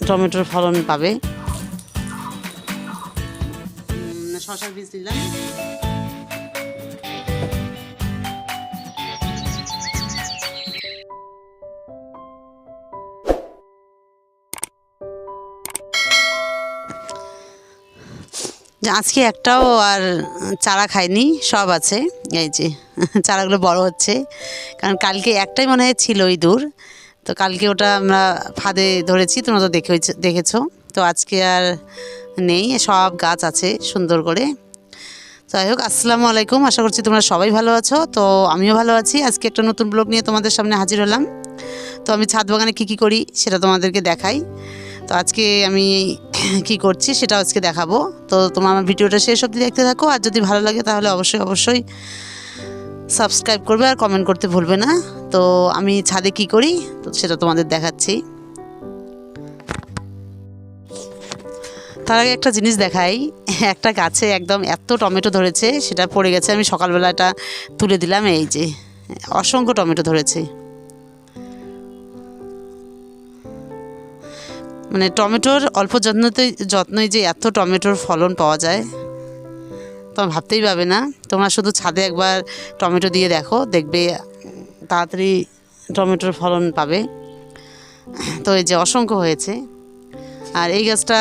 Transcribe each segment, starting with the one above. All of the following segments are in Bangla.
টমেটোর ফলন পাবে। শসার বীজ দিলাম। আজকে একটাও আর চারা খাইনি, সব আছে। এই যে চারাগুলো বড় হচ্ছে, কারণ কালকে একটাই মনে হয় ছিল ইঁদুর, তো কালকে ওটা আমরা ফাঁদে ধরেছি, তোমরা তো দেখেছো। তো আজকে আর নেই, সব গাছ আছে সুন্দর করে। যাই হোক, আসসালামু আলাইকুম, আশা করছি তোমরা সবাই ভালো আছো। তো আমিও ভালো আছি। আজকে একটা নতুন ব্লগ নিয়ে তোমাদের সামনে হাজির হলাম। তো আমি ছাদ বাগানে কী করি সেটা তোমাদেরকে দেখাই। তো আজকে আমি কি করছি সেটা আজকে দেখাবো। তো তোমরা আমার ভিডিওটা শেষ অবধি দেখতে থাকো, আর যদি ভালো লাগে তাহলে অবশ্যই সাবস্ক্রাইব করবে আর কমেন্ট করতে ভুলবে না। তো আমি ছাদে কি করি তো সেটা তোমাদের দেখাচ্ছি। তার আগে একটা জিনিস দেখাই, একটা গাছে একদম এত টমেটো ধরেছে, সেটা পড়ে গেছে, আমি সকালবেলা এটা তুলে দিলাম। এই যে অসংখ্য টমেটো ধরেছে। মানে টমেটোর অল্প যত্নই যে এত টমেটোর ফলন পাওয়া যায় তোমরা ভাবতেই পাবে না। তোমরা শুধু ছাদে একবার টমেটো দিয়ে দেখো, দেখবে তাড়াতাড়ি টমেটোর ফলন পাবে। তো এই যে অসংখ্য হয়েছে, আর এই গাছটা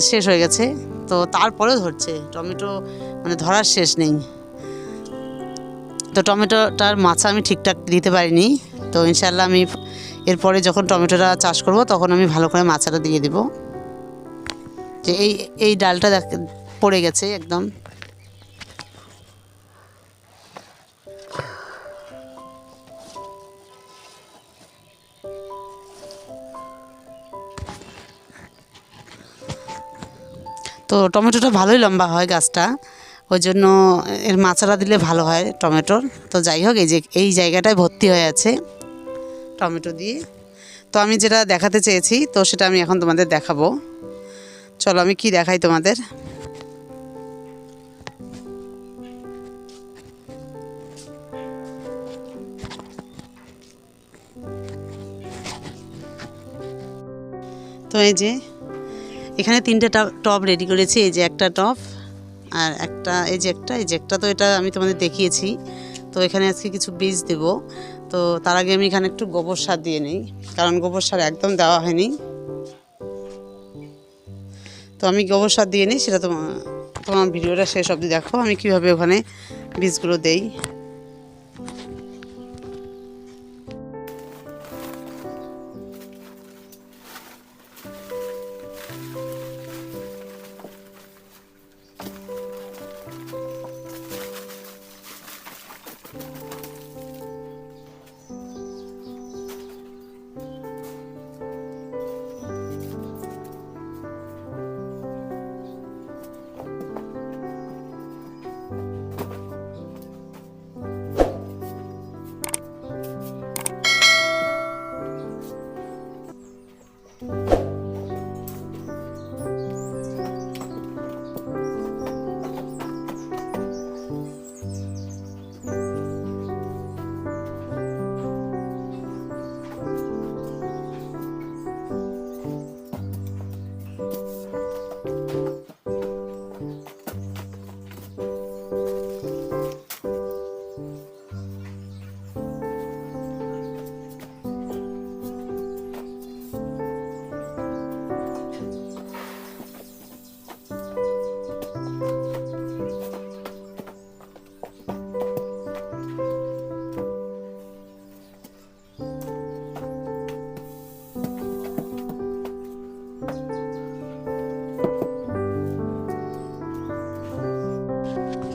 শেষ হয়ে গেছে, তো তারপরেও ধরছে টমেটো, মানে ধরার শেষ নেই। তো টমেটোটার মাচা আমি ঠিকঠাক দিতে পারিনি, তো ইনশাল্লাহ আমি এরপরে যখন টমেটোটা চাষ করব তখন আমি ভালো করে মাচাটা দিয়ে দেব। যে এই ডালটা পড়ে গেছে একদম। তো টমেটোটা ভালোই লম্বা হয় গাছটা, ওই জন্য এর মাচাটা দিলে ভালো হয় টমেটোর। তো যাই হোক, এই জায়গাটায় ভর্তি হয়ে আছে টমেটো দিয়ে। তো আমি যেটা দেখাতে চেয়েছি তো সেটা আমি এখন তোমাদের দেখাবো। চলো আমি কি দেখাই তোমাদের। তো এই যে এখানে 3টে টব রেডি করেছি। এই যে একটা টব, আর একটা এই যে একটা তো এটা আমি তোমাদের দেখিয়েছি। তো এখানে আজকে কিছু বীজ দেব। তো তার আগে আমি এখানে একটু গোবর সার দিয়ে নিই, কারণ গোবর সার একদম দেওয়া হয়নি। তো আমি গোবর সার দিয়ে নিই, সেটা তোমার ভিডিওটা শেষ অবধি দেখো আমি কীভাবে ওখানে বীজগুলো দেই।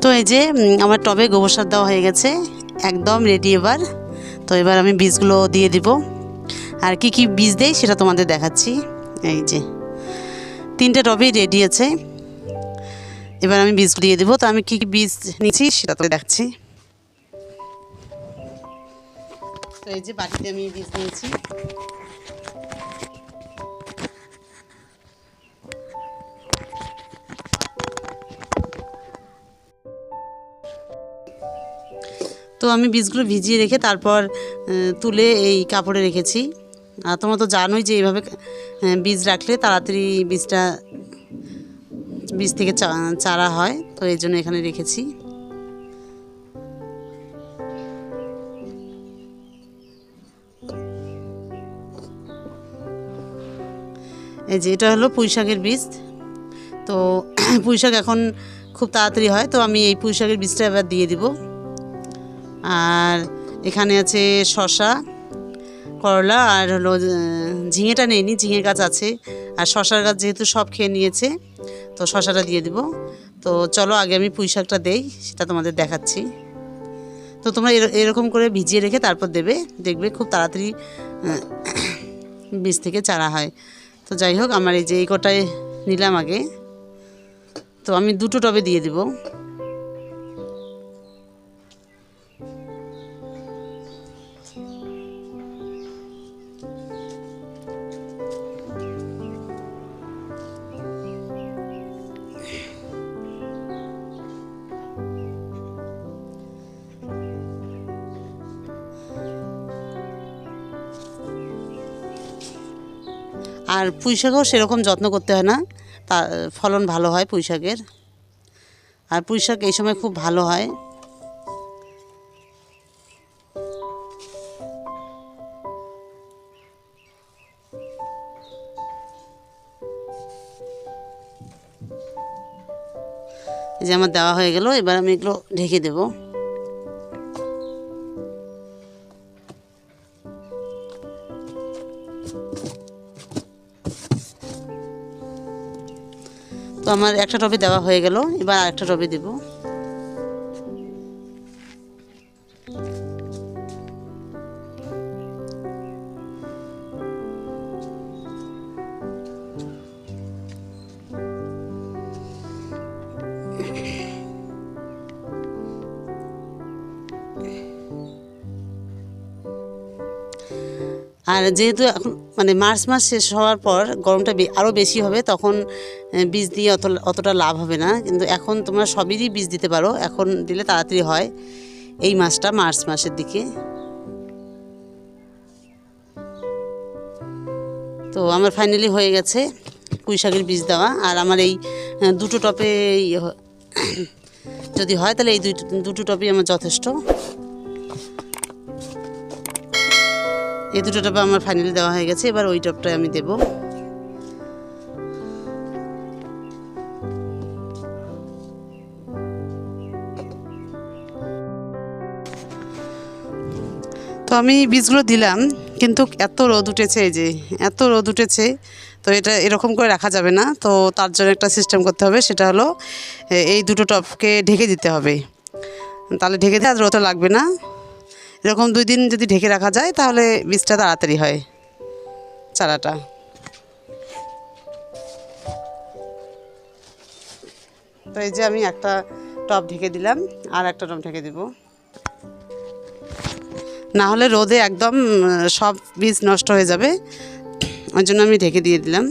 তো এই যে আমার টবে গোবর সার দেওয়া হয়ে গেছে, একদম রেডি এবার। তো এবার আমি বীজগুলো দিয়ে দিব, আর কি বীজ দেই সেটা তোমাদের দেখাচ্ছি। এই যে 3টে টবেই রেডি আছে, এবার আমি বীজ দিয়ে দেবো। তো আমি কি বীজ নিচ্ছি সেটা তোমাদের দেখাচ্ছি। তো এই যে বাটিতে আমি বীজ নিয়েছি। তো আমি বীজগুলো ভিজিয়ে রেখে তারপর তুলে এই কাপড়ে রেখেছি। আর তোমরা তো জানোই যে এইভাবে বীজ রাখলে তাড়াতাড়ি বীজ থেকে চারা হয়, তো এই জন্য এখানে রেখেছি। এই যে এটা হলো পুঁই শাকের বীজ। তো পুঁই শাক এখন খুব তাড়াতাড়ি হয়, তো আমি এই পুঁই শাকের বীজটা এবার দিয়ে দিব। আর এখানে আছে শসা, করলা, আর হলো ঝিঙেটা নেইনি, ঝিঙে গাছ আছে, আর শসার গাছ যেহেতু সব খেয়ে নিয়েছে, তো শসাটা দিয়ে দিব। তো চলো আগে আমি পুঁই শাকটা দেই, সেটা তোমাদের দেখাচ্ছি। তো তোমরা এরকম করে ভিজিয়ে রেখে তারপর দেবে, দেখবে খুব তাড়াতাড়ি বীজ থেকে চারা হয়। তো যাই হোক, আমার এই যে এই কটায় নিলাম আগে, তো আমি 2টো টবে দিয়ে দিব। আর পুঁই শাকও সেরকম যত্ন করতে হয় না, তা ফলন ভালো হয় পুঁই শাকের। আর পুঁই শাক এই সময় খুব ভালো হয়। এই যে আমার দেওয়া হয়ে গেল, এবার আমি এগুলো ঢেকে দেব। তো আমার একটা টবে দেওয়া হয়ে গেল, এবার আরেকটা টবে দেব। আর যেহেতু এখন মানে মার্চ মাস শেষ হওয়ার পর গরমটা আরও বেশি হবে, তখন বীজ দিয়ে অতটা লাভ হবে না, কিন্তু এখন তোমরা সবেরই বীজ দিতে পারো, এখন দিলে তাড়াতাড়ি হয় এই মাসটা, মার্চ মাসের দিকে। তো আমার ফাইনালি হয়ে গেছে পুঁই শাকের বীজ দেওয়া। আর আমার এই 2টো টপে যদি হয় তাহলে এই 2টো টপই আমার যথেষ্ট। এই 2টো টবে আমার ফাইনালি দেওয়া হয়ে গেছে, এবার ওই টপটায় আমি দেব। তো আমি বীজগুলো দিলাম, কিন্তু এত রোদ উঠেছে, এই যে এত রোদ উঠেছে, তো এটা এরকম করে রাখা যাবে না। তো তার জন্য একটা সিস্টেম করতে হবে, সেটা হলো এই 2টো টপকে ঢেকে দিতে হবে, তাহলে ঢেকে দিয়ে আর রোদটা লাগবে না। এরকম 2 দিন যদি ঢেকে রাখা যায় তাহলে বীজটা তাড়াতাড়ি হয়, চারাটা। তো এই যে আমি একটা টব ঢেকে দিলাম, আর একটা টব ঢেকে দিব, না হলে রোদে একদম সব বীজ নষ্ট হয়ে যাবে, ওই জন্য আমি ঢেকে দিয়ে দিলাম।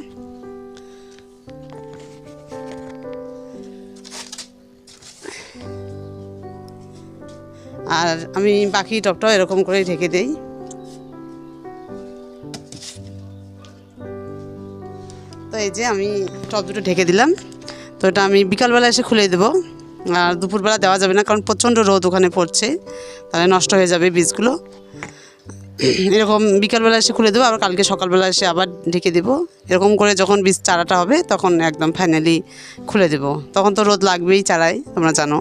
আর আমি বাকি টবটাও এরকম করেই ঢেকে দেই। তো এই যে আমি টব 2টো ঢেকে দিলাম। তো এটা আমি বিকালবেলা এসে খুলে দেবো, আর দুপুরবেলা দেওয়া যাবে না, কারণ প্রচণ্ড রোদ ওখানে পড়ছে, তাহলে নষ্ট হয়ে যাবে বীজগুলো। এরকম বিকালবেলা এসে খুলে দেবো, আবার কালকে সকালবেলা এসে আবার ঢেকে দেবো। এরকম করে যখন বীজ চারাটা হবে তখন একদম ফাইনালি খুলে দেবো, তখন তো রোদ লাগবেই চারায়, তোমরা জানো।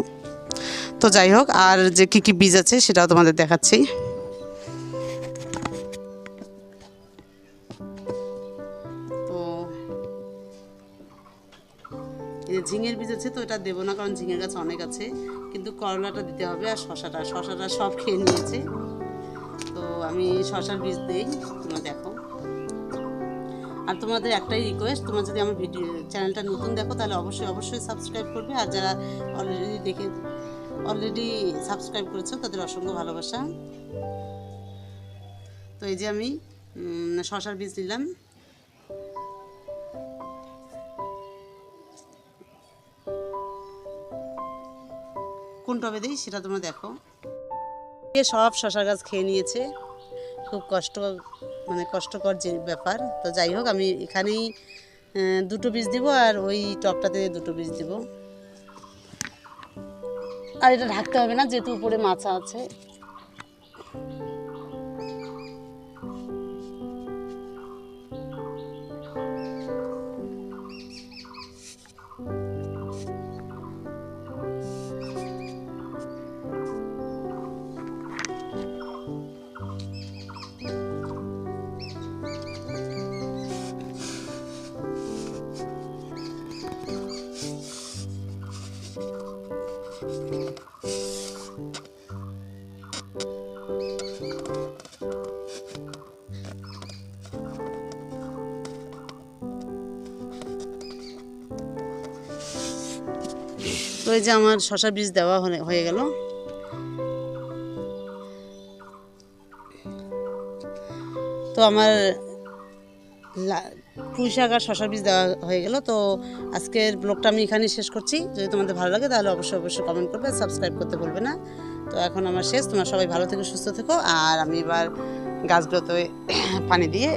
তো যাই হোক, আর যে কী কী বীজ আছে সেটাও তোমাদের দেখাচ্ছি। তো এই যে ঝিঙের বীজ আছে, তো এটা দেবো না, কারণ ঝিঙের গাছ অনেক আছে, কিন্তু করলাটা দিতে হবে, আর শশাটা সব খেয়ে নিয়েছে। তো আমি শশার বীজ দিই, তোমরা দেখো। আর তোমাদের একটাই রিকোয়েস্ট, তোমরা যদি আমার চ্যানেলটা নতুন দেখো তাহলে অবশ্যই সাবস্ক্রাইব করবে, আর যারা অলরেডি সাবস্ক্রাইব করেছো তাদের অসংখ্য ভালোবাসা। তো এই যে আমি শশার বীজ দিলাম। কোন টবে দিই সেটা তোমরা দেখো। সব শশা গাছ খেয়ে নিয়েছে, খুব কষ্ট মানে কষ্টকর যে ব্যাপার। তো যাই হোক, আমি এখানেই দুটো বীজ দিব আর ওই টবটাতে দুটো বীজ দিব। আর এটা ঢাকতে হবে না, যেহেতু উপরে মাছা আছে। তো এই যে আমার শশা বীজ দেওয়া হয়ে গেল। তো আমার পুঁই শাক আর শশা বীজ দেওয়া হয়ে গেল। তো আজকের ব্লগটা আমি এখানেই শেষ করছি। যদি তোমাদের ভালো লাগে তাহলে অবশ্যই কমেন্ট করবে, সাবস্ক্রাইব করতে ভুলবে না। তো এখন আমার শেষ। তোমরা সবাই ভালো থেকো, সুস্থ থেকো। আর আমি এবার গাছগুলোতে পানি দিয়ে